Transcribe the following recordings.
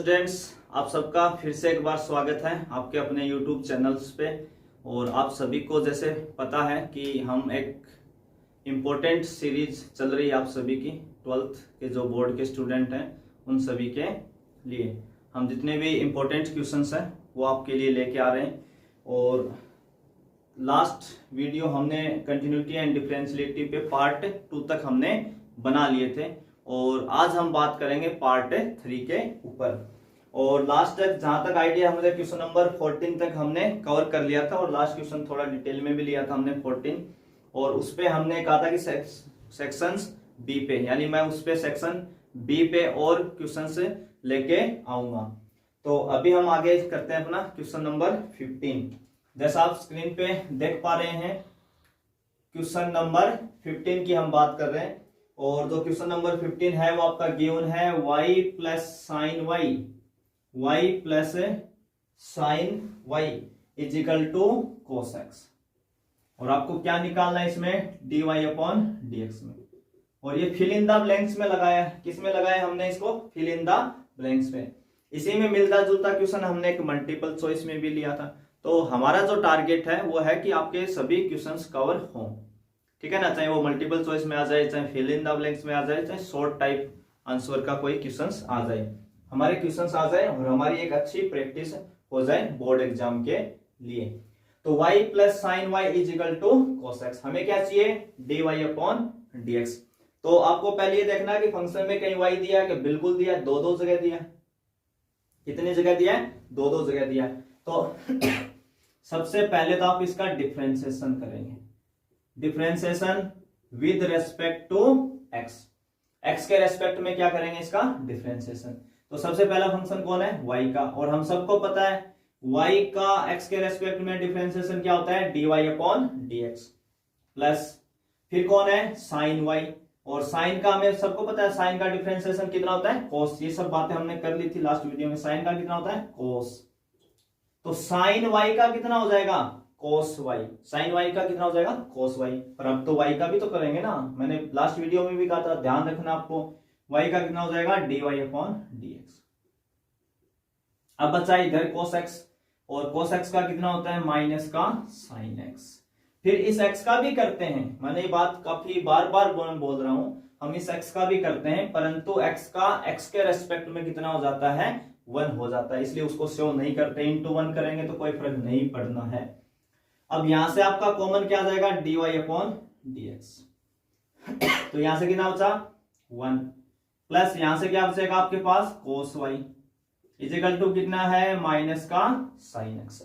Students, आप सबका फिर से एक बार स्वागत है आपके अपने YouTube चैनल्स पे। और आप सभी को जैसे पता है कि हम एक इम्पोर्टेंट सीरीज चल रही है आप सभी की 12th के जो बोर्ड के स्टूडेंट हैं उन सभी के लिए हम जितने भी इम्पोर्टेंट क्वेश्चंस हैं वो आपके लिए लेके आ रहे हैं। और लास्ट वीडियो हमने कंटिन्यूटी एंड डिफरेंशियलिटी पे पार्ट 2 तक हमने बना लिए थे और आज हम बात करेंगे पार्ट 3 के ऊपर। और लास्ट तक जहां तक आइडिया हमारे क्वेश्चन नंबर 14 तक हमने कवर कर लिया था और लास्ट क्वेश्चन थोड़ा डिटेल में भी लिया था हमने 14। और उस पे हमने कहा था कि सेक्शंस बी पे, यानी मैं उस पे सेक्शन बी पे और क्वेश्चंस लेके आऊंगा। तो अभी हम आगे करते हैं अपना क्वेश्चन नंबर 15। जैसा आप स्क्रीन पे देख पा रहे हैं क्वेश्चन नंबर 15 की हम बात कर रहे हैं। और जो क्वेश्चन नंबर 15 है वो आपका गिवन है y plus sine y plus sine y is equal to cos x। और आपको क्या निकालना है इसमें dy अपॉन dx में। और ये फिल इन द ब्लैंक्स में लगाया है। किस में लगाया हमने इसको? फिल इन द ब्लैंक्स में। इसी में मिलता जुलता क्वेश्चन हमने एक मल्टीपल चॉइस में भी लिया था। तो हमारा जो टारगेट है वो है कि आपके सभी क्वेश्चंस कवर हों, ठीक है ना। चाहे वो मल्टीपल चॉइस में आ जाए, चाहे फिल इन द ब्लैंक्स में आ जाए, चाहे शॉर्ट टाइप आंसर का कोई क्वेश्चंस आ जाए, हमारे क्वेश्चंस आ जाए और हमारी एक अच्छी प्रैक्टिस हो जाए बोर्ड एग्जाम के लिए। तो y plus sine y is equal to cos x। हमें क्या चाहिए? dy upon dx। तो आपको पहले ये देखना है कि फंक्शन में कहीं y दिया है कि बिल्कुल दिया है, दो जगह दिया है। कितनी जगह दिया है? दो जगह दिया है। तो सबसे पहले तो आप इसका डिफरेंशिएशन करेंगे। Differentiation with respect to x। x के रेस्पेक्ट में क्या करेंगे? इसका डिफरेंशिएशन। तो सबसे पहला फंक्शन कौन है? y का। और हम सबको पता है y का x के रेस्पेक्ट में डिफरेंशिएशन क्या होता है? dy upon dx। प्लस फिर कौन है? Sign y। और साइन का हमें सबको पता है साइन का डिफरेंशिएशन कितना होता है? cos। ये सब बातें हमने कर ली थी लास्ट वीडियो में। साइन का कितना होता है? cos। तो साइन y का कितना हो जाएगा? cos y। साइन y का कितना हो जाएगा? cos y। पर अब तो y का भी तो करेंगे ना। मैंने लास्ट वीडियो में भी कहा था, ध्यान रखना आपको। y का कितना हो जाएगा? dy upon dx। अब बचा इधर cos x। और cos x का कितना होता है? माइनस का sin x। फिर इस x का भी करते हैं। मैंने ये बात काफी बार बार बोल रहा हूं, हम इस x का भी करते हैं, परंतु x का x के रेस्पेक्ट में कितना हो जाता है? 1 हो जाता है, इसलिए उसको शो नहीं करते। इंटू 1 करेंगे तो कोई फर्क नहीं पड़ना है। अब यहां से आपका कॉमन क्या आ जाएगा? dy upon dx। तो यहां से कितना बचा? 1। प्लस यहां से क्या बचेगा आपके पास? cos y is equal to कितना है? माइनस का sin x।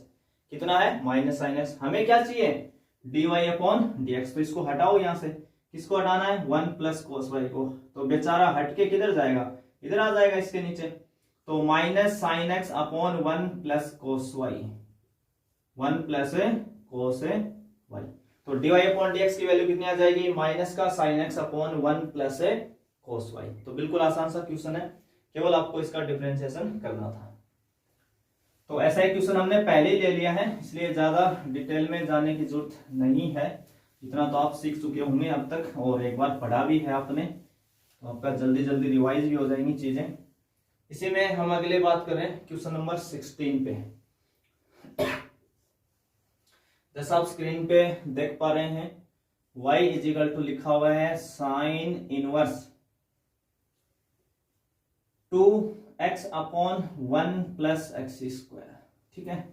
कितना है? Minus sin x। हमें क्या चाहिए? dy upon dx। तो इसको हटाओ यहां से। किसको हटाना है? 1 प्लस cos y को। तो बेचारा हटके किधर जाएगा? इधर आ जाएगा इसके नीचे। तो minus sin x upon 1 plus cos y। 1 plus cos y। तो dy अपॉन dx की वैल्यू कितनी आ जाएगी? माइनस का sin x upon 1 plus cos y। तो बिल्कुल आसान सा क्वेश्चन है, केवल आपको इसका डिफरेंशिएशन करना था। तो ऐसा ही क्वेश्चन हमने पहले ही ले लिया है, इसलिए ज्यादा डिटेल में जाने की जरूरत नहीं है। इतना तो आप सीख चुके होंगे अब तक और एक बार पढ़ा भी है आपने, तो आपका जल्दी जल्दी रिवाइज भी हो जाएंगी चीजें। इसी में हम अगले बात कर रहे हैं क्वेश्चन नंबर 16 पे। जैसा आप स्क्रीन पे देख पा रहे हैं y इज इक्वल टू लिखा हुआ है sine inverse 2x upon 1 plus x square, ठीक है।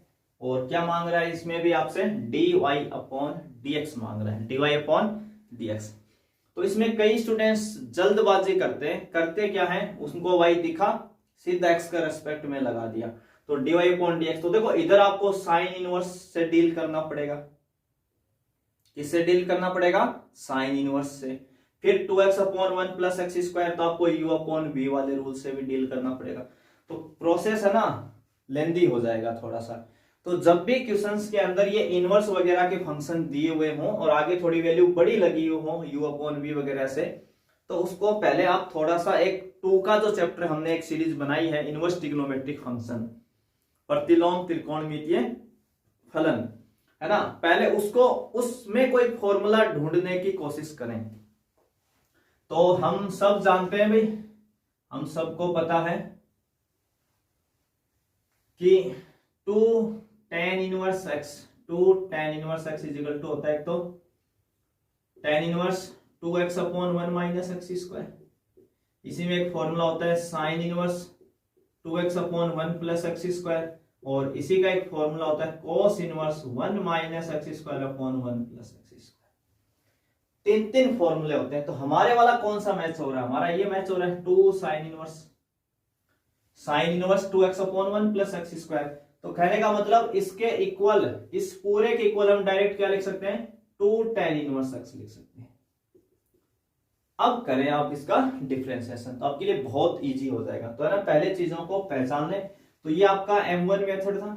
और क्या मांग रहा है इसमें भी आपसे? dy अपॉन dx मांग रहा है, dy अपॉन dx। तो इसमें कई स्टूडेंट्स जल्दबाजी करते क्या है, उनको y दिखा, सीधा x का रेस्पेक्ट में लगा दिया, तो dy अपॉन dx। तो देखो इधर आपको साइन इनवर्स से डील करना पड़ेगा। किससे डील करना पड़ेगा? साइन इनवर्स से। फिर 2x upon 1 plus x square, तो आपको u अपॉन v वाले रूल से भी डील करना पड़ेगा। तो प्रोसेस है ना, लेंदी हो जाएगा थोड़ा सा। तो जब भी क्वेश्चंस के अंदर ये इनवर्स वगैरह के फंक्शन दिए हुए हों और आगे थोड़ी वैल्यू बड़ी लगी हो u अपॉन v वगैरह से, तो उसको पहले आप थोड़ा सा एक 2 का जो चैप्टर हमने एक सीरीज बनाई है इनवर्स ट्रिग्नोमेट्रिक फंक्शन, प्रतिलोम त्रिकोणमितीय फलन, है ना, पहले उसमें कोई फॉर्मूला ढूंढने की कोशिश करें। तो हम सब जानते हैं भाई, हम सबको पता है कि 2 tan 1x, 2 tan 1x is equal to होता है, एक तो tan 1 2x upon 1 minus x square. इसी में एक फॉर्मूला होता है sin 1 2x upon 1 plus x square, और इसी का एक फॉर्मूला होता है cos 1 minus x square upon 1 plus x square. तीन फॉर्मूले होते हैं। तो हमारे वाला कौन सा मैच हो रहा है? हमारा ये मैच हो रहा है 2 sin 1 2x upon 1 plus x square. तो कहने का मतलब इसके इक्वल, इस पूरे के इक्वल हम डायरेक्ट क्या लिख सकते हैं? 2 tan 1x लिख सकते हैं। अब करें आप इसका डिफरेंशिएशन, तो आपके लिए बहुत इजी हो जाएगा। तो है ना, पहले चीजों को पहचान लें। तो ये आपका M1 मेथड था,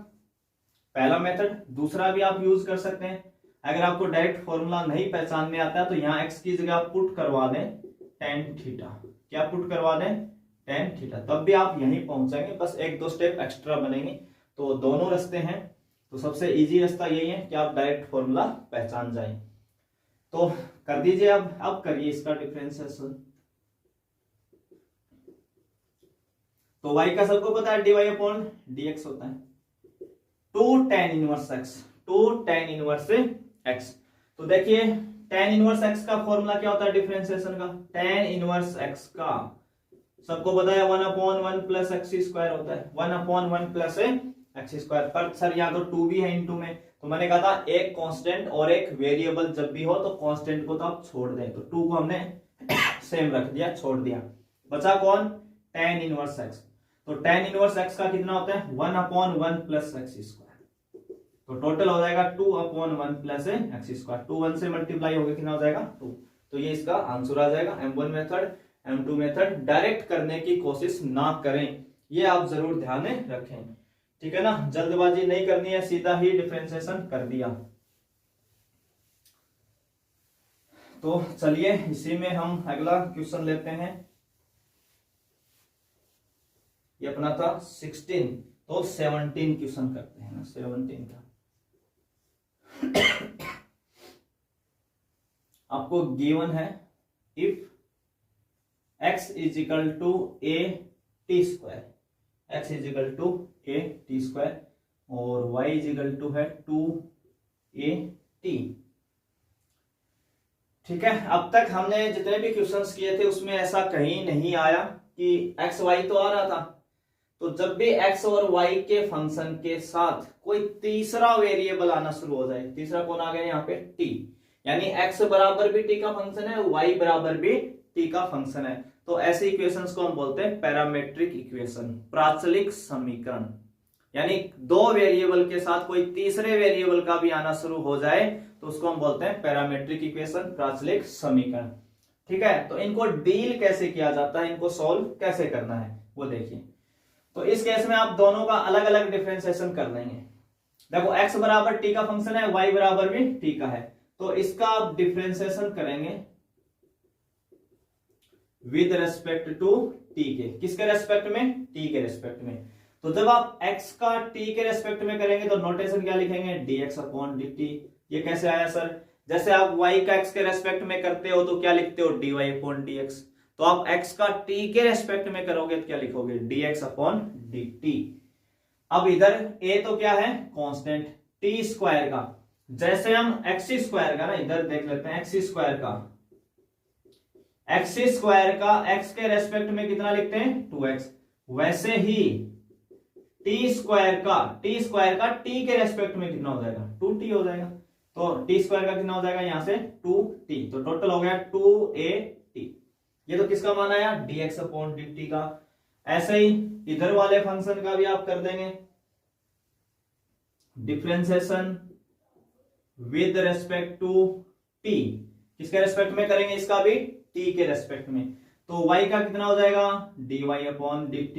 पहला मेथड। दूसरा भी आप यूज कर सकते हैं। अगर आपको डायरेक्ट फॉर्मूला नहीं पहचानने आता है तो यहाँ x की जगह आप पुट करवा दें tan थीटा। क्या पुट करवा दें? tan theta. तब भी आप यहीं पहुंचेंगे, बस एक दो स्टेप एक्स्ट्रा बनेंगे। तो दोनों रास्ते हैं। तो सबसे इजी रास्ता यही है कि आप डायरेक्ट फॉर्मूला पहचान जाएं। तो कर दीजिए, अब करिए इसका डिफरेंशिएशन। तो y का सबको पता है dy अपॉन dx होता है। 2 tan 1x, 2 tan 1x। तो देखिए tan 1x का फॉर्मूला क्या होता है डिफरेंशिएशन का? tan 1x का सबको पता है 1 अपॉन 1 प्लस एक्स स्क्वायर होता है। 1 अपॉन 1 प्लस एक्स स्क्वायर। पर सर यहाँ तो 2 भी है इनटू में, तो मैंने कहा था एक कांस्टेंट और एक वेरिएबल जब भी हो तो कांस्टेंट को तो आप छोड़ दें। तो 2 को हमने सेम रख दिया, छोड़ दिया। बचा कौन? tan 1x। तो tan 1x का कितना होता है? 1 अपॉन 1 प्लस एक्स स्क्वायर। तो टोटल हो जाएगा 2 अपॉन 1 प्लस एक्स स्क्वायर। 2 1 से मल्टीप्लाई होगा, कितना हो जाएगा? 2। तो ये इसका आंसर आ जाएगा। M1 method, M2 method direct करने की कोशिश ना करें, ये आप जरूर ध्यान में रखें। ठीक है ना, जल्दबाजी नहीं करनी है, सीधा ही डिफरेंशिएशन कर दिया। तो चलिए इसी में हम अगला क्वेश्चन लेते हैं। ये अपना था 16, तो 17 क्वेश्चन करते हैं ना, 17 का। आपको गिवन है if x is equal to a t square, x is equal to a t square और y इज इक्वल टू है 2a t। ठीक है, अब तक हमने जितने भी क्वेश्चंस किए थे उसमें ऐसा कहीं नहीं आया कि x y तो आ रहा था। तो जब भी x और y के फंक्शन के साथ कोई तीसरा वेरिएबल आना शुरू हो जाए, तीसरा कौन आ गया यहाँ पे? t, यानी x बराबर भी t का फंक्शन है, y बराबर भी t का फंक्शन है, तो ऐसे इक्वेशंस को हम बोलते हैं पैरामेट्रिक इक्वेशन, प्राचलिक समीकरण। यानी दो वेरिएबल के साथ कोई तीसरे वेरिएबल का भी आना शुरू हो जाए तो उसको हम बोलते हैं पैरामेट्रिक इक्वेशन, प्राचलिक समीकरण। ठीक है, तो इनको डील कैसे किया जाता है, इनको सॉल्व कैसे करना है वो देखिए। तो इस केस में आप दोनों का अलग अलग डिफरेंशिएशन कर लेंगे। देखो x बराबर t का फंक्शन है, y बराबर भी t का है, तो इसका आप डिफरेंशिएशन करेंगे विद रेस्पेक्ट टू t के। किसके रेस्पेक्ट में? t के रेस्पेक्ट में। तो जब आप x का t के रेस्पेक्ट में करेंगे तो नोटेशन क्या लिखेंगे? dx upon dt। ये कैसे आया सर? जैसे आप y का x के रेस्पेक्ट में करते हो तो क्या लिखते हो? dy upon dx। तो आप x का t के रेस्पेक्ट में करोगे तो क्या लिखोगे? dx upon dt। अब इधर a तो क्या है? कांस्टेंट t स्क्वायर का। जैसे हम x स्क्वायर का ना, इधर देख लेते हैं x स्क्वायर का, x के रेस्पेक्ट में कितना लिखते हैं? 2x। वैसे ही t स्क्वायर का t के रेस्पेक्ट में कितना हो जाएगा? 2t हो जाएगा। तो t स्क्वायर का कितना हो जाएगा यहाँ से? 2t। तो टोटल हो गया 2at। ये तो किसका मान आया? dx अपॉन dt का। ऐसे ही इधर वाले फंक्शन का भी आप कर देंगे differentiation with respect to t। किसके रेस्पेक्ट में करेंगे? इसका भी t के रेस्पेक्ट में। तो y का कितना हो जाएगा? dy upon dt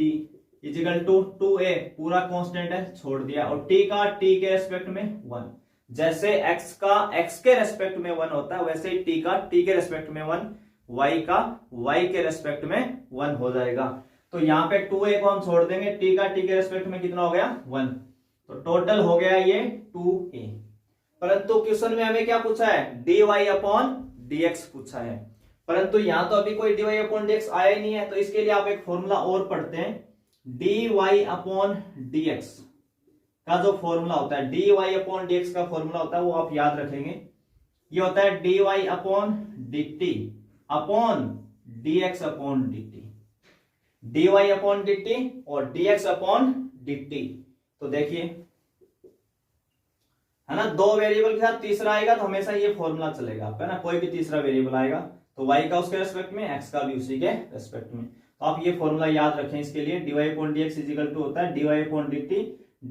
is equal to 2a, पूरा कांस्टेंट है, छोड़ दिया, और t का t के रेस्पेक्ट में 1। जैसे x का x के रेस्पेक्ट में 1 होता है, वैसे ही t का t के रेस्पेक्ट में 1, y का y के रेस्पेक्ट में 1 हो जाएगा। तो यहाँ पे 2a को हम छोड़ देंगे, t का t के रेस्पेक्ट में कितना हो गया? 1। तो टोटल हो गया ये 2a। परंतु क्वेश्चन में हमें क्या पूछा है? dy अपॉन dx पूछा है, परंतु यहां तो अभी कोई dy अपॉन dx आया ही नहीं है। तो इसके लिए आप एक फॉर्मूला और पढ़ते हैं, dy अपॉन dx। का जो फॉर्मूला होता है, dy अपॉन dx का फॉर्मूला होता है, वो आप याद रखेंगे। ये होता है dy upon dt upon dx upon dt, dy upon dt और dx अपॉन dt। तो देखिए, है ना, दो वेरिएबल के साथ तीसरा आएगा तो हमेशा ये फॉर्मूला चलेगा आपका, ना, कोई भी तीसरा वेरिएबल आएगा तो y का उसके रेस्पेक्ट में, x का भी उसी के रेस्पेक्ट में। तो आप ये फॉर्मूला याद रखें इसके लिए, dy upon dx is equal to होता है dy upon dt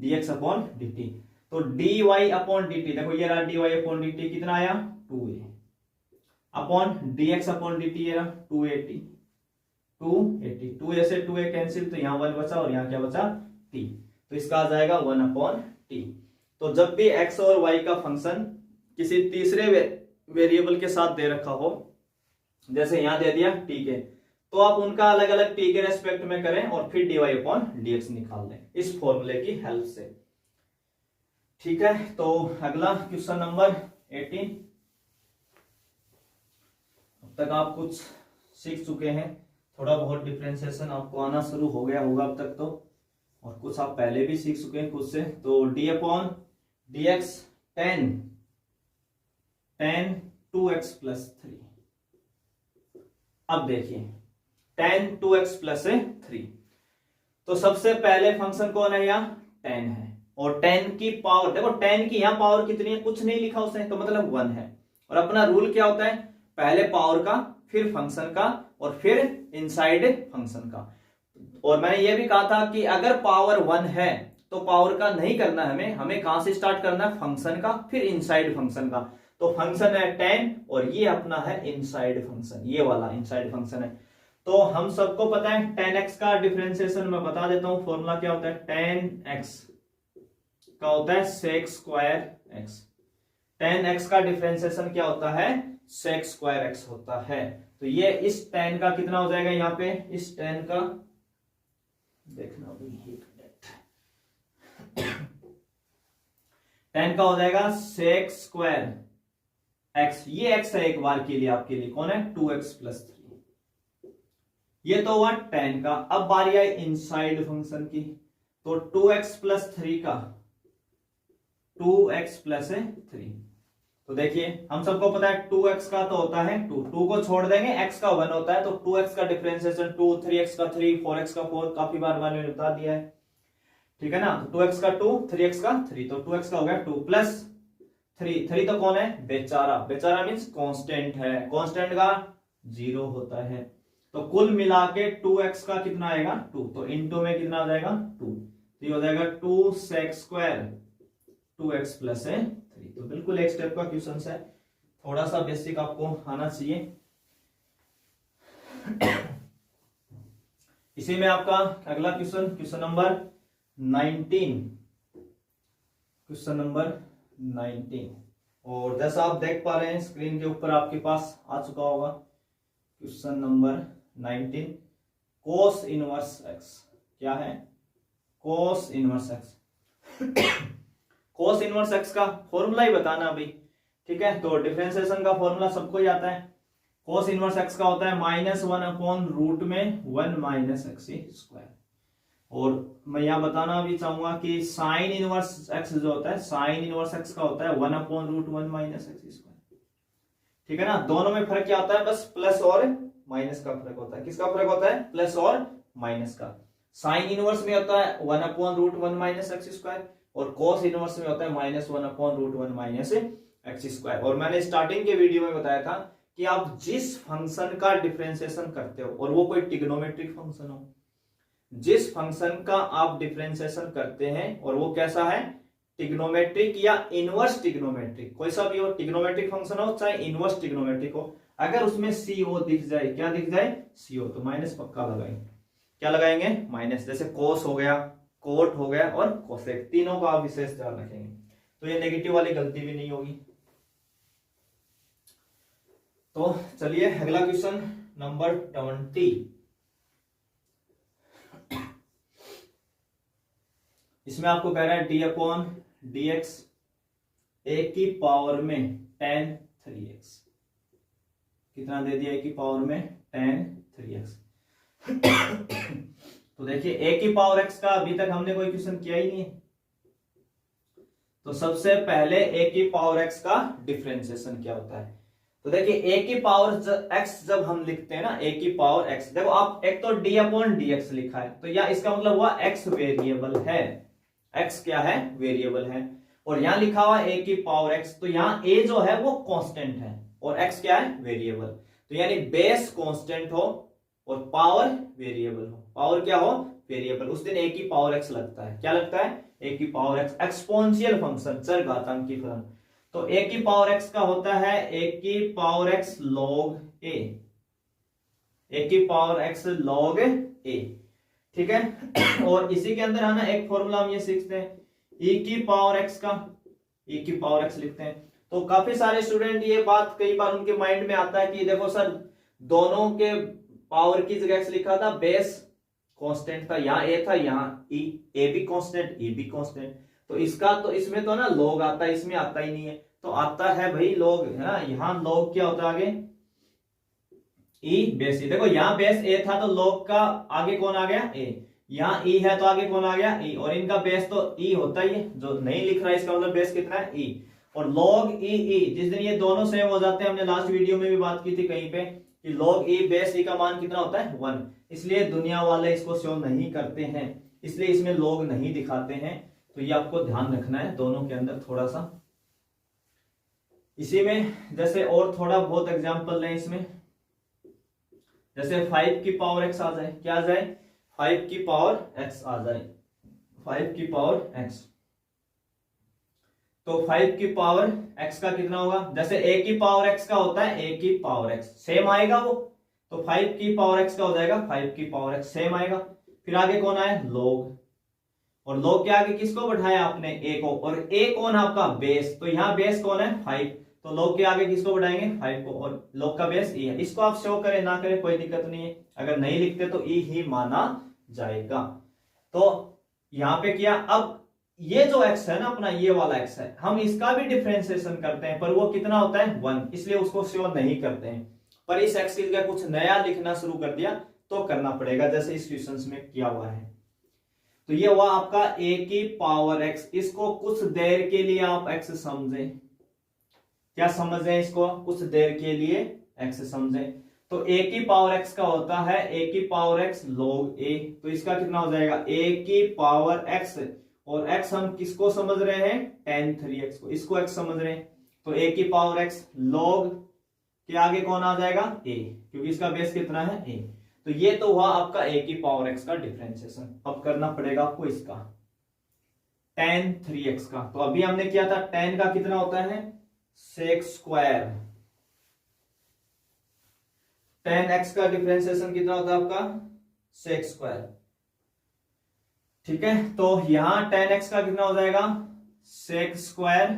dx upon dt। तो dy अपॉन dt, देखो ये रहा dy अपॉन dt, कितना आया 2a upon dx upon dt, ये रहा 280, 2a से 2a कैंसिल, तो यहाँ 1 बचा और यहाँ क्या बचा t, तो इसका आ जाएगा 1 अपॉन t। तो जब भी x और y का फंक्शन किसी तीसरे वेरिएबल के साथ दे रखा हो, जैसे यहां दे दिया t के, तो आप उनका अलग अलग t के रेस्पेक्ट में करें और फिर dy अपॉन dx निकाल लें इस फॉर्मूले की हेल्प से। ठीक है, तो अगला क्वेश्चन नंबर 18। अब तक आप कुछ सीख चुके हैं, थोड़ा बहुत डिफरेंशिएशन आपको आना शुरू हो गया होगा अब तक तो, और कुछ आप पहले भी सीख चुके हैं खुद से। तो d upon dx tan 2x plus 3। अब देखिए tan 2x प्लस 3, तो सबसे पहले फंक्शन कौन है, यहाँ tan है, और tan की पावर, देखो tan की यहाँ पावर कितनी है, कुछ नहीं लिखा उसने, तो मतलब 1 है। और अपना रूल क्या होता है, पहले पावर का, फिर फंक्शन का, और फिर इनसाइड फंक्शन का। और मैंने ये भी कहा था कि अगर पावर 1 है तो पावर का नहीं करना है हमें कहां से स्टार्ट करना है, फंक्शन का, फिर इनसाइड फंक्शन का। तो फंक्शन है tan और ये अपना है इनसाइड फंक्शन, ये वाला इनसाइड फंक्शन है। तो हम सबको पता है tan x का डिफरेंशिएशन मैं बता देता हूं, फॉर्मूला क्या होता है, tan x का होता है sec square x, tan x का डिफरेंशिएशन क्या होता है, sec स्क्वायर x होता है। तो ये इस tan का कितना हो जाएगा, यहाँ पे इस tan का देखना tan का हो जाएगा sec स्क्वायर x, ये x है एक बार के लिए आपके लिए, कौन है 2x प्लस 3, ये तो हुआ tan का। अब बारी आई इनसाइड फंक्शन की, तो 2x प्लस 3 का 2x प्लस 3। तो देखिए हम सबको पता है 2x का तो होता है 2, 2 को छोड़ देंगे, x का 1 होता है, तो 2x का डिफरेंशिएशन 2, 3x का 3, 4x का 4, काफी बार मैंने बता दिया है, ठीक है ना। तो 2x का 2, 3x का 3, तो 2x का हो गया 2 प्लस 3, 3 तो कौन है, बेचारा, बेचारा मीन्स कांस्टेंट है, कांस्टेंट का 0 होता है। तो कुल मिला के 2x का कितना आएगा 2, तो इनटू में कितना आ जाएगा 2, तो ये हो जाएगा 2 sec स्क्वायर 2x प्लस 3। तो बिल्कुल एक स्टेप का क्वेश्चन है, थोड़ा सा बेसिक आपको आना चाहिए। इसी में आपका अगला question, question number 19, question number 19, और जैसा आप देख पा रहे हैं स्क्रीन के ऊपर आपके पास आ चुका होगा question number 19, cos inverse x। क्या है, cos inverse x। cos inverse x का फॉर्मूला ही बताना अभी, ठीक है। तो डिफरेंशिएशन का फॉर्मूला सबको ही आता है। cos इनवर्स x का होता है -1 अपॉन रूट में 1 माइनस एक्स स्क्वायर। और मैं यहां बताना भी चाहूंगा कि साइन इनवर्स x जो होता है, साइन इनवर्स x का होता है 1 upon root 1 minus x square, ठीक है ना। दोनों में फर्क क्या होता है, बस प्लस और माइनस का फर्क होता है। किसका फर्क होता है, प्लस और माइनस का। साइन इनवर्स में होता है 1 upon root 1 minus x square, और cos इनवर्स में होता है -1 upon root 1 minus x square. और मैंने स्टार्टिंग के वीडियो में बताया था कि आप जिस फंक्शन का डिफरेंशिएशन करते हो, और वो कोई ट्रिग्नोमेट्रिक फंक्शन हो, जिस फंक्शन का आप डिफरेंशिएशन करते हैं और वो कैसा है, ट्रिग्नोमेट्रिक या इनवर्स ट्रिग्नोमेट्रिक, कोई सा भी हो, ट्रिग्नोमेट्रिक फंक्शन हो चाहे इनवर्स ट्रिग्नोमेट्रिक हो, अगर उसमें CO दिख जाए, क्या दिख जाए, CO, तो माइनस पक्का लगाएंगे। क्या लगाएंगे, माइनस। जैसे कोस हो गया, कोट हो गया और कोसेक, तीनों का आप विशेष ध्यान रखेंगे, तो ये नेगेटिव वाली गलती भी नहीं होगी। तो चलिए अगला क्वेश्चन नंबर 20, इसमें आपको कह रहा है d अपॉन dx a की पावर में tan 3x, कितना दे दिया, a की पावर में tan 3x। तो देखिए a की पावर x का अभी तक हमने कोई क्वेश्चन किया ही नहीं है, तो सबसे पहले ए की पावर एक्स का डिफरेंशिएशन क्या होता है। तो देखिए ए की पावर एक्स जब हम लिखते हैं ना, ए की पावर एक्स, देखो आप एक तो डी अपॉन डी एक्स लिखा है, तो या इसका मतलब हुआ एक्स वेरिएबल है, एक्स क्या है, वेरिएबल है। और यहां लिखा हुआ ए की पावर एक्स, तो यहां ए जो है वो कांस्टेंट है और एक्स क्या है, वेरिएबल। तो यानी बेस कांस्टेंट हो और पावर वेरिएबल हो, पावर क्या हो, वेरिएबल, उस दिन ए की पावर एक्स लगता है। क्या लगता है, ए की पावर एक्स, एक्सपोनेंशियल फंक्शन, चरघातांकी फलन। तो ए की पावर एक्स का होता है ए की पावर एक्स लॉग ए की पावर एक्स लॉग ए, ठीक है। और इसी के अंदर है ना एक फॉर्मूला हम ये सीखते हैं, e की पावर x का, e की पावर x लिखते हैं। तो काफी सारे स्टूडेंट ये बात कई बार उनके माइंड में आता है कि देखो सर दोनों के पावर की जगह x लिखा था, बेस कांस्टेंट था, यहाँ a था, यहाँ e, a भी कांस्टेंट, e भी कांस्टेंट, तो इसका तो इसमें तो ना log आता है, इसमें आता ही नहीं है। तो आता है भाई log, है ना, यहाँ log क्या होता है आगे, e बेस e। देखो यहाँ बेस a था तो log का आगे कौन आ गया, a, यहाँ e है तो आगे कौन आ गया, e, और इनका बेस तो e होता ही है, जो नहीं लिख रहा है इसका मतलब बेस कितना है, e। और log e, जिस दिन ये दोनों सेम हो जाते हैं, हमने लास्ट वीडियो में भी बात की थी कहीं पे कि log e बेस e का मान कितना होता है, 1, इसलिए दुनिया वाले इसको शो नहीं करते हैं, इसलिए इसमें log नहीं दिखाते हैं। तो ये आपको ध्यान रखना है दोनों के अंदर थोड़ा सा। इसी में जैसे और थोड़ा बहुत एग्जाम्पल लें इसमें, जैसे 5 की पावर x आ जाए, क्या आ जाए, 5 की पावर x आ जाए, 5 की पावर x, तो 5 की पावर x का कितना होगा, जैसे a की पावर x का होता है a की पावर x, सेम आएगा वो, तो 5 की पावर x का हो जाएगा 5 की पावर x, सेम आएगा। फिर आगे कौन आए, log, और log के आगे किसको बढ़ाया आपने, a को, और a कौन है आपका, बेस, तो यहाँ बेस कौन है, 5, तो log के आगे किसको बढ़ाएंगे, 5 को, और log का बेस e है। इसको आप शो करें ना करें कोई दिक्कत नहीं है, अगर नहीं लिखते तो e ही माना जाएगा। तो यहाँ पे किया, अब ये जो x है ना अपना, ये वाला x है, हम इसका भी डिफरेंशिएशन करते हैं, पर वो कितना होता है, 1, इसलिए उसको शो नहीं करते हैं। पर इस x की जगह कुछ नया लिखना शुरू कर दिया तो करना पड़ेगा, जैसे इस क्वेश्चन में किया हुआ है। तो ये हुआ आपका a की पावर x, इसको कुछ देर के लिए आप x समझें, क्या समझें इसको, कुछ देर के लिए x समझें। तो a की पावर x का होता है a की पावर x log a, तो इसका कितना हो जाएगा, a की पावर x, और x हम किसको समझ रहे हैं, tan 3x को, इसको x समझ रहे हैं, तो a की पावर x log के आगे कौन आ जाएगा, a, क्योंकि इसका बेस कितना है, a। तो ये तो हुआ आपका a की पावर x का डिफरेंशिएशन। अब करना पड़ेगा आपको इसका tan 3x का, तो अभी हमने किया था tan का कितना होता है, sec स्क्वायर, tan x का डिफरेंशिएशन कितना होता है आपका, sec स्क्वायर, ठीक है। तो यहां tan x का कितना हो जाएगा, sec स्क्वायर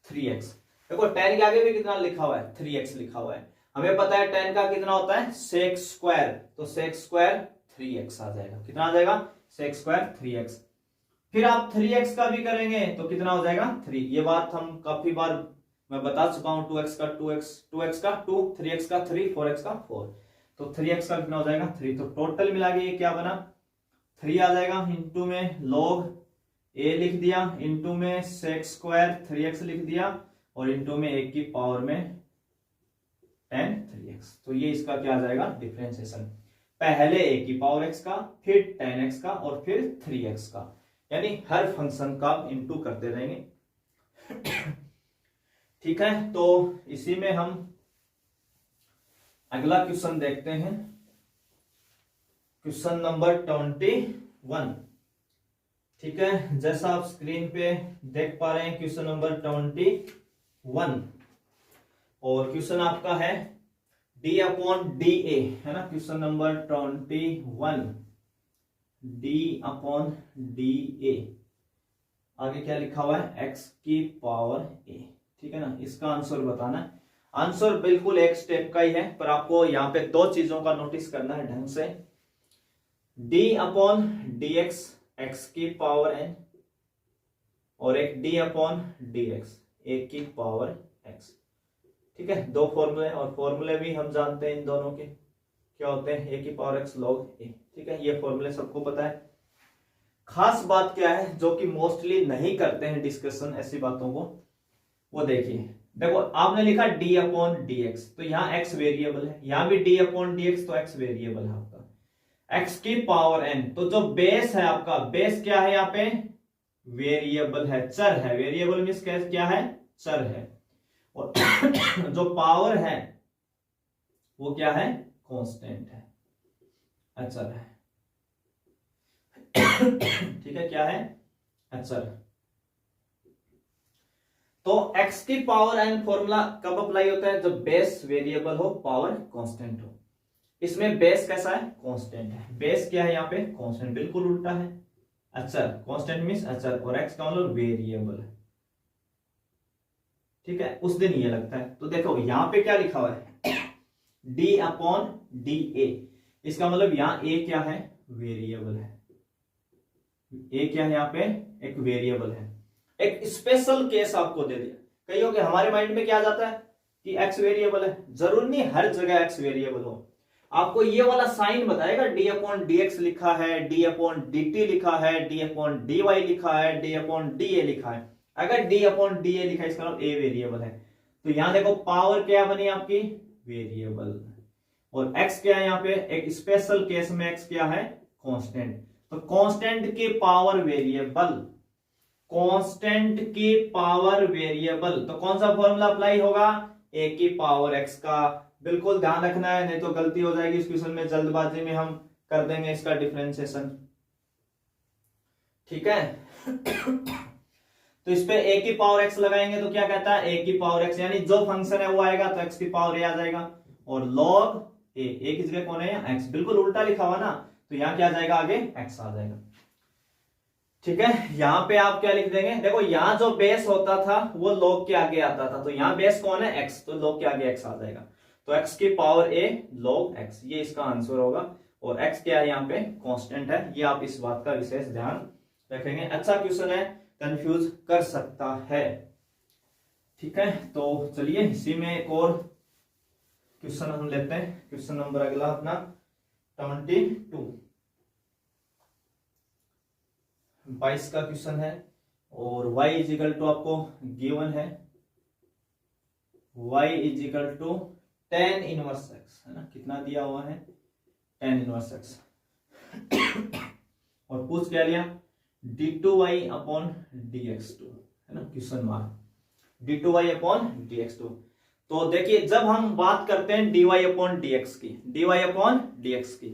3x। देखो tan के आगे भी कितना लिखा हुआ है, 3x लिखा हुआ है, हमें पता है tan का कितना होता है, sec स्क्वायर, तो sec स्क्वायर 3x आ जाएगा, कितना आ जाएगा, sec स्क्वायर 3x। फिर आप 3x का भी करेंगे तो कितना हो जाएगा, 3, ये बात हम काफी बार मैं बता चुका हूं, 2x का 2x का 2, 3x का 3, 4x का 4, तो 3x का कितना हो जाएगा, 3। तो टोटल मिला के ये क्या बना, 3 आ जाएगा, इंटू में log a लिख दिया, इंटू में sec स्क्वायर 3x लिख दिया, और इंटू में a की पावर में tan 3x। तो ये इसका क्या आ जाएगा, डिफरेंशिएशन, पहले a की पावर x का, फिर tan x का, और फिर 3x का, यानी हर फंक्शन का इंटू करते रहेंगे। ठीक है, तो इसी में हम अगला क्वेश्चन देखते हैं, क्वेश्चन नंबर 21। ठीक है, जैसा आप स्क्रीन पे देख पा रहे हैं क्वेश्चन नंबर 21, और क्वेश्चन आपका है d अपॉन डी ए, है ना, question number 21, d upon D A, आगे क्या लिखा हुआ है, x की पावर a, ठीक है ना। इसका आंसर बताना है, आंसर बिल्कुल एक स्टेप का ही है, पर आपको यहाँ पे दो चीजों का नोटिस करना है ढंग से, d upon D x, x की पावर n, और एक d अपॉन डी एक्स, ए की पावर x, ठीक है। दो फॉर्मूले, और फॉर्मूले भी हम जानते हैं इन दोनों के क्या होते हैं, a की पावर x log a, ठीक है, ये फॉर्मूले सबको पता है। खास बात क्या है जो कि मोस्टली नहीं करते हैं डिस्कशन ऐसी बातों को, वो देखिए। देखो आपने लिखा डी अपॉन डी एक्स, तो यहाँ एक्स वेरिएबल है, यहाँ भी डी अपॉन डी एक्स, तो एक्स वेरिएबल है आपका। एक्स की पावर एन, तो जो बेस है आपका, बेस क्या है यहाँ पे, वेरिएबल है, चर है। वेरिएबल मीन्स क्या है, चर है। और जो पावर है वो क्या है, कांस्टेंट है, अचर है। ठीक है, क्या है, अचर। तो x की पावर n फॉर्मूला कब अप्लाई होता है, जब बेस वेरिएबल हो, पावर कांस्टेंट हो। इसमें बेस कैसा है, कांस्टेंट है। बेस क्या है यहाँ पे, कांस्टेंट, बिल्कुल उल्टा है, अचर। कांस्टेंट मींस अचर, और x का मतलब वेरिएबल है। ठीक है, उस दिन ये लगता है। तो देखो यहाँ पे क्या लिखा हुआ है, d अपॉन डी ए। इसका मतलब यहाँ a क्या है, वेरिएबल है। a क्या है यहाँ पे, एक वेरिएबल है। एक स्पेशल केस आपको दे दिया। कईयों के हमारे माइंड में क्या जाता है कि x वेरिएबल है, जरूर नहीं हर जगह x वेरिएबल हो। आपको ये वाला साइन बताएगा, डी अपॉन डी एक्स लिखा है, डी अपॉन डी टी लिखा है, डी अपॉन डी वाई लिखा है, डी अपॉन डी ए लिखा है। अगर डी अपॉन डी ए लिखा है, इसका मतलब ए वेरिएबल है। तो यहां देखो पावर क्या बनी आपकी, वेरिएबल, और x क्या है यहाँ पे, एक स्पेशल केस में x क्या है, कांस्टेंट। तो कांस्टेंट की पावर वेरिएबल, कांस्टेंट की पावर वेरिएबल, तो कौन सा फॉर्मूला अप्लाई होगा, a की पावर x का। बिल्कुल ध्यान रखना है, नहीं तो गलती हो जाएगी इस क्वेश्चन में, जल्दबाजी में हम कर देंगे इसका डिफरेंशिएशन। ठीक है। तो इस पे a की पावर x लगाएंगे तो क्या कहता है, a की पावर x, यानी जो फंक्शन है वो आएगा तो x की पावर a आ जाएगा, और log a की जगह कौन है, x, बिल्कुल उल्टा लिखा हुआ ना, तो यहाँ क्या आ जाएगा, आगे x आ जाएगा। ठीक है, यहां पे आप क्या लिख देंगे, देखो यहां जो बेस होता था वो log के आगे आता था, तो यहाँ बेस कौन है, x, तो log के आगे x आ जाएगा। तो x की पावर a log x, ये इसका आंसर होगा। और x क्या है यहाँ पे, कांस्टेंट है। ये आप इस बात का विशेष ध्यान रखेंगे। अच्छा क्वेश्चन है, कंफ्यूज कर सकता है। ठीक है, तो चलिए इसी में एक और क्वेश्चन हम लेते हैं। क्वेश्चन नंबर अगला अपना 22, 22 का क्वेश्चन है, और y इजिकल टू आपको गिवन है, y is equal to tan inverse x, है ना, कितना दिया हुआ है, tan इनवर्स x। और पूछ क्या लिया, d2y अपॉन dx2, है ना, question mark, d2y upon dx2। तो देखिए जब हम बात करते हैं dy अपॉन dx की, dy अपॉन dx की,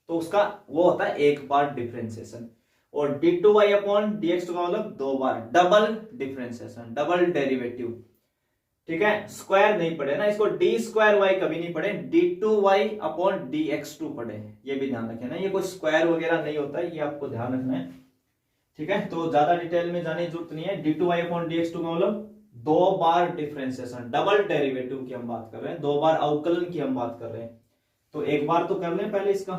तो उसका वो होता है एक बार डिफरेंशिएशन, और d2y अपॉन dx2 का मतलब दो बार, डबल डिफरेंशिएशन, डबल डेरिवेटिव। ठीक है, स्क्वायर नहीं पढ़े ना, इसको डी स्क्वायर वाई कभी नहीं पढ़े, d2y अपॉन dx2 पढ़े, ये भी ध्यान रखें ना, ये कोई स्क्वायर वगैरह नहीं होता है, ये आपको ध्यान रखना है। ठीक है, तो ज्यादा डिटेल में जाने की जरूरत नहीं है। d2y अपॉन dx2 का मतलब दो बार डिफरेंशिएशन, डबल डेरिवेटिव की हम बात कर रहे हैं, दो बार अवकलन की हम बात कर रहे हैं। तो एक बार तो कर लें पहले इसका,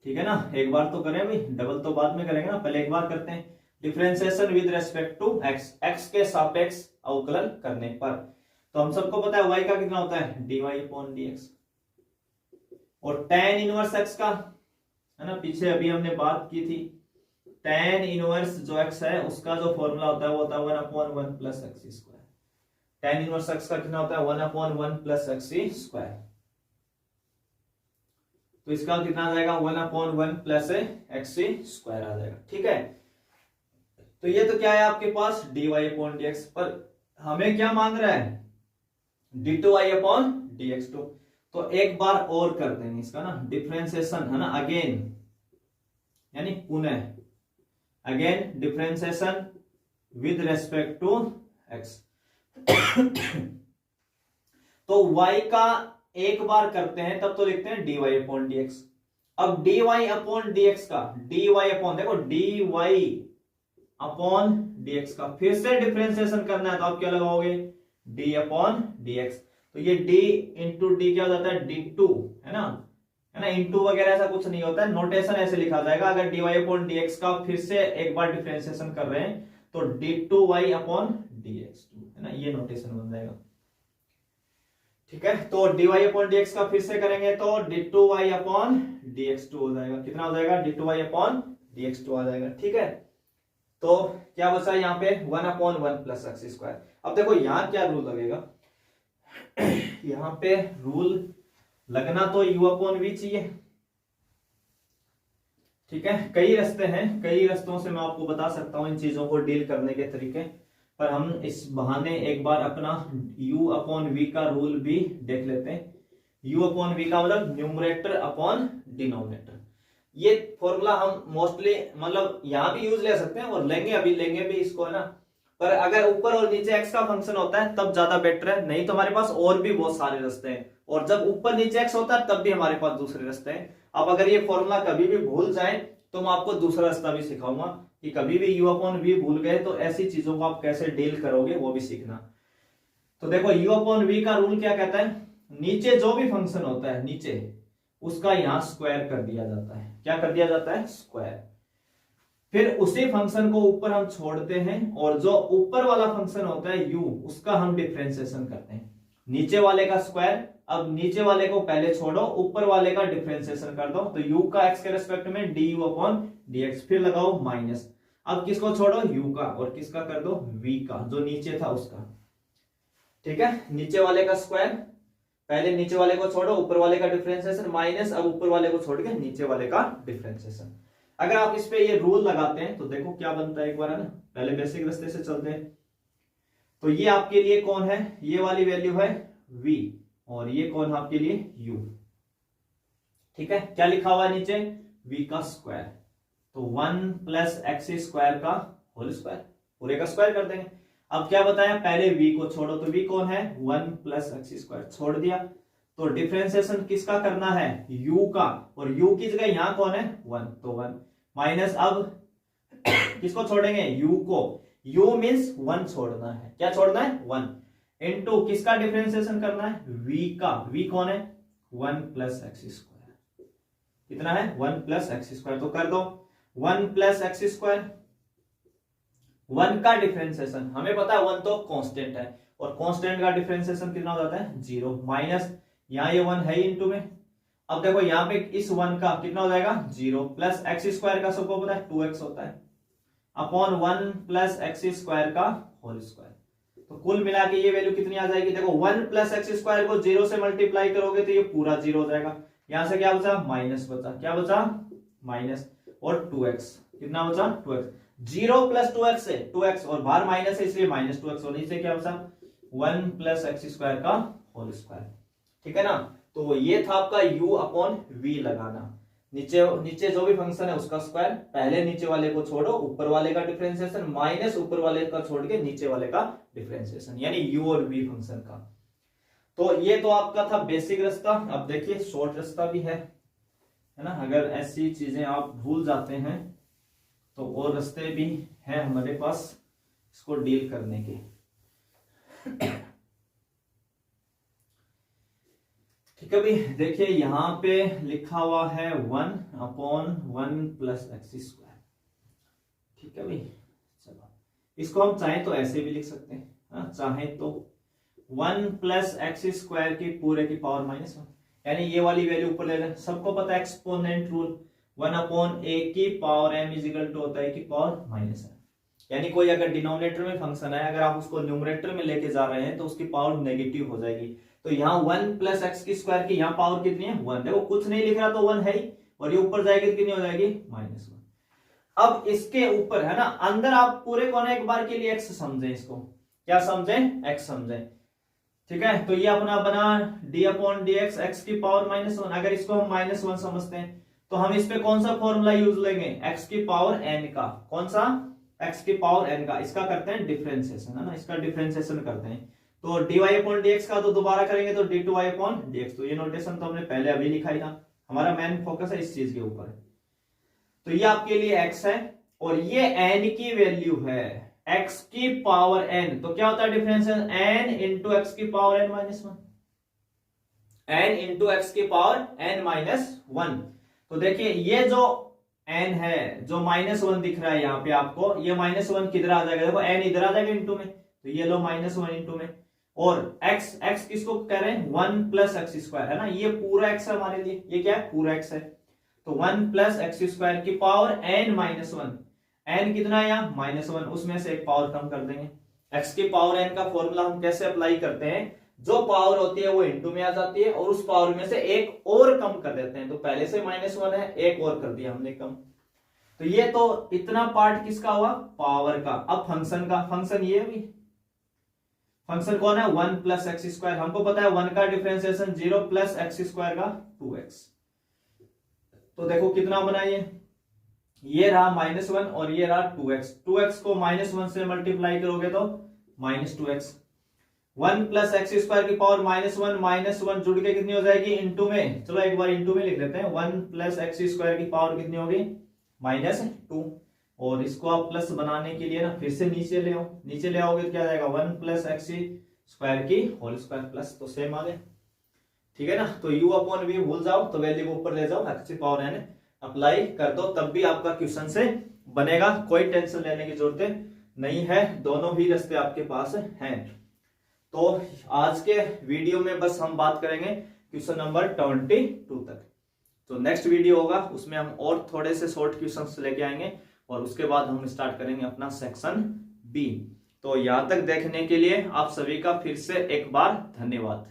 ठीक है ना, एक बार तो करें भाई, डबल तो बाद में करेंगे ना, पहले एक बार करते हैं। Differentiation with respect to x, x के सापेक्ष अवकलन करने पर। तो हम सबको पता है y का कितना होता है, dy अपॉन dx, और tan इनवर्स x का, है ना, पीछे अभी हमने बात की थी, tan इनवर्स जो x है उसका जो फॉर्मूला होता है वो होता है 1/1 plus x square. tan inverse x का कितना होता है, 1/1 प्लस एक्स स्क्वायर। तो इसका कितना आ जाएगा, 1/1 प्लस एक्स स्क्वायर आ जाएगा। ठीक है, तो ये तो क्या है आपके पास, dy अपॉन dx, पर हमें क्या मांग रहा है, d2y अपॉन dx2। तो एक बार और कर देंगे इसका ना, डिफरेंशिएशन, है ना, अगेन, यानी पुनः, again differentiation with respect to x। तो y का एक बार करते हैं तब तो लिखते हैं dy अपॉन dx। अब dy अपॉन dx का, dy अपॉन, देखो dy अपॉन dx का फिर से डिफरेंशिएशन करना है, तो आप क्या लगाओगे, d अपॉन dx। तो ये d इंटू डी क्या हो जाता है, d2, है ना, इंटू वगैरह ऐसा कुछ नहीं होता है, नोटेशन ऐसे लिखा जाएगा। अगर dy अपॉन dx का फिर से एक बार डिफरेंशिएशन कर रहे हैं तो d2y अपॉन dx2, है ना, ये नोटेशन बन जाएगा। ठीक है, तो dy अपॉन dx का फिर से करेंगे तो d2y अपॉन dx2 हो जाएगा। कितना हो जाएगा, d2y अपॉन dx2 आ जाएगा। ठीक है, तो क्या बचा यहाँ पे 1/1 प्लस एक्स स्क्वायर। अब देखो यहाँ क्या रूल लगेगा, यहाँ पे रूल लगना तो u/v चाहिए। ठीक है, कई रास्ते हैं, कई रास्तों से मैं आपको बता सकता हूं इन चीजों को डील करने के तरीके, पर हम इस बहाने एक बार अपना u/v का रूल भी देख लेते हैं। u/v का मतलब न्यूमरेटर अपॉन डिनोमिनेटर। ये फॉर्मूला हम मोस्टली मतलब यहाँ भी यूज ले सकते हैं और लेंगे, अभी लेंगे भी इसको, है ना। पर अगर ऊपर और नीचे x का फंक्शन होता है तब ज्यादा बेटर है, नहीं तो हमारे पास और भी बहुत सारे रास्ते हैं, और जब ऊपर नीचे x होता है तब भी हमारे पास दूसरे रास्ते हैं। अब अगर ये फॉर्मूला कभी भी भूल जाए तो मैं आपको दूसरा रास्ता भी सिखाऊंगा कि कभी भी u/v भूल गए तो ऐसी चीजों को आप कैसे डील करोगे वो भी सीखना। तो देखो u/v का रूल क्या कहता है, नीचे जो भी फंक्शन होता है नीचे उसका यहां स्क्वायर कर दिया जाता है। क्या कर दिया जाता है? स्क्वायर। फिर उसी फंक्शन को ऊपर हम छोड़ते हैं और जो ऊपर वाला फंक्शन होता है u उसका हम डिफरेंशिएशन करते हैं। नीचे वाले का स्क्वायर, अब नीचे वाले को पहले छोड़ो, ऊपर वाले का डिफरेंशिएशन कर दो, तो u का x के रेस्पेक्ट में du/dx, फिर लगाओ माइनस। अब किसको छोड़ो? u का, और किसका कर दो? v का, जो नीचे था उसका। ठीक है, नीचे वाले का स्क्वायर, पहले नीचे वाले को छोड़ो, ऊपर वाले का डिफरेंशिएशन माइनस, अब ऊपर वाले को छोड़ के नीचे वाले का डिफरेंशिएशन। अगर आप इस पे ये रूल लगाते हैं तो देखो क्या बनता है एक बार, है ना। पहले बेसिक रास्ते से चलते हैं। तो ये आपके लिए कौन है? ये वाली वैल्यू है v, और ये कौन है आपके लिए? u। ठीक है, क्या लिखा हुआ है नीचे? v का स्क्वायर, तो 1 प्लस एक्स स्क्वायर का होल स्क्वायर, पूरे का स्क्वायर कर देंगे। अब क्या बताया? पहले v को छोड़ो, तो v कौन है? 1 प्लस एक्स स्क्वायर, छोड़ दिया। तो डिफरेंशिएशन किसका करना है? u का, और u की जगह यहां कौन है? 1, तो 1 माइनस, अब किसको छोड़ेंगे? u को, u मींस 1 छोड़ना है। क्या छोड़ना है? 1 इनटू किसका डिफरेंशिएशन करना है? v का, v कौन है? 1 प्लस एक्स स्क्वायर। कितना है? 1 प्लस एक्स स्क्वायर, तो कर दो 1 प्लस एक्स स्क्वायर। 1 का डिफरेंशिएशन हमें पता है 1 तो कांस्टेंट है, और कांस्टेंट का डिफरेंशिएशन कितना हो जाता है? 0, माइनस यहाँ ये 1 है इनटू में। अब देखो यहाँ पे इस 1 का कितना हो जाएगा? 0, प्लस एक्स स्क्वायर का सबको पता है 2x होता है, अपॉन 1 प्लस एक्स स्क्वायर का होल स्क्वायर। तो कुल मिला के ये वैल्यू कितनी आ जाएगी? देखो 1 प्लस एक्स स्क्वायर को 0 से मल्टीप्लाई करोगे तो ये पूरा 0 हो जाएगा। यहां से क्या बचा? माइनस बचा। क्या बचा? माइनस, और 2x, कितना बचा? 2x। 0 प्लस 2x है 2x, और बाहर माइनस है इसलिए माइनस 2x, और नीचे क्या बचा? 1 प्लस एक्स स्क्वायर का होल स्क्वायर। ठीक है ना। तो ये था आपका u/v लगाना। नीचे जो भी फंक्शन है उसका स्क्वायर, पहले नीचे वाले को छोड़ो, ऊपर वाले का डिफरेंशिएशन माइनस ऊपर वाले का छोड़ के नीचे वाले का डिफरेंशिएशन, यानी u और v फंक्शन का। तो ये तो आपका था बेसिक रास्ता। अब देखिए शॉर्ट रास्ता भी है ना। अगर ऐसी चीजें आप भूल जाते हैं तो और रास्ते भी हैं हमारे पास इसको डील करने के। ठीक है भाई, देखिए यहाँ पे लिखा हुआ है 1/1 प्लस एक्स स्क्वायर। ठीक है भाई, चलो इसको हम चाहें तो ऐसे भी लिख सकते हैं, चाहें तो 1 प्लस एक्स स्क्वायर की पूरे की पावर -1, यानी ये वाली वैल्यू ऊपर ले लें। सबको पता है एक्सपोनेंट रूल, 1/a की power m is equal to होता है की पावर -1। यानी कोई अगर डिनोमिनेटर में फंक्शन है, अगर आप उसको न्यूमरेटर में लेके जा रहे हैं तो उसकी पावर नेगेटिव हो जाएगी। तो यहाँ 1 प्लस एक्स की स्क्वायर की यहाँ पावर कितनी है? 1। देखो कुछ नहीं लिख रहा तो 1 है ही, और ये ऊपर जाएगी तो कितनी हो जाएगी? -1। अब इसके ऊपर है ना, अंदर आप पूरे को ना एक बार के लिए x समझें, इसको क्या समझें? x समझें। ठीक है, तो ये अपना बना d/dx x की पावर -1। अगर इसको हम -1 समझते हैं तो हम इस पे कौन सा फॉर्मूला यूज लेंगे? x की पावर n का। कौन सा? x की पावर n का। इसका करते हैं डिफरेंशिएशन, है ना, इसका डिफरेंशिएशन करते हैं। तो dy/dx का तो दोबारा करेंगे तो d2y/dx। तो ये नोटेशन तो हमने पहले अभी लिखा ही था, हमारा मेन फोकस है इस चीज के ऊपर। तो ये आपके लिए x है, और ये n की वैल्यू है x की पावर n। तो क्या होता है डिफरेंशिएशन? n इंटू एक्स की power n -1, n into x की पावर n -1। तो देखिए ये जो n है, जो -1 दिख रहा है यहाँ पे आपको, ये -1 किधर आ जाएगा? देखो n इधर आ जाएगा इंटू में, तो ये लो -1 इंटू में, और x किसको कह रहे हैं? 1 प्लस एक्स स्क्वायर, है ना। ये पूरा x है हमारे लिए, ये क्या है? पूरा x है। तो 1 प्लस एक्स स्क्वायर की power n minus one, n कितना है यहाँ -1, उसमें से एक पावर कम कर देंगे। x की पावर n का फॉर्मूला हम कैसे अप्लाई करते हैं, जो पावर होती है वो इनटू में आ जाती है और उस पावर में से एक और कम कर देते हैं। तो पहले से -1 है, एक और कर दिया हमने कम। तो ये तो इतना पार्ट किसका हुआ, पावर का। अब फंक्शन का, फंक्शन ये भी, फंक्शन कौन है 1 प्लस एक्स स्क्वायर, हमको पता है 1 का डिफरेंशिएशन 0 प्लस एक्स स्क्वायर का 2x। तो देखो कितना बना ये रहा -1 और ये रहा 2x। 2x को -1 से मल्टीप्लाई करोगे तो -2x। 1 प्लस एक्स स्क्वायर की पावर -1 जुड़ के कितनी हो जाएगी इनटू में, चलो एक बार इनटू में लिख देते हैं। 1 प्लस एक्स स्क्वायर की पावर कितनी होगी -2, और इसको आप प्लस बनाने के लिए ना फिर से नीचे ले आओ, नीचे ले आओगे तो क्या जाएगा 1 प्लस एक्स स्क्वायर की होल स्क्वायर प्लस, तो सेम आ गए, ठीक है ना। तो u अपॉन v भूल जाओ तो वैल्यू को ऊपर ले जाओ, एक्स की पावर n अप्लाई कर दो, तब भी आपका क्वेश्चन से बनेगा, कोई टेंशन लेने की जरूरत नहीं है, दोनों ही रास्ते आपके पास हैं। तो आज के वीडियो में बस हम बात करेंगे क्वेश्चन नंबर 22 तक। तो नेक्स्ट वीडियो होगा उसमें हम और थोड़े से शॉर्ट क्वेश्चंस लेके आएंगे और उसके बाद हम स्टार्ट करेंगे अपना सेक्शन बी। तो यहां तक देखने के लिए आप सभी का फिर से एक बार धन्यवाद।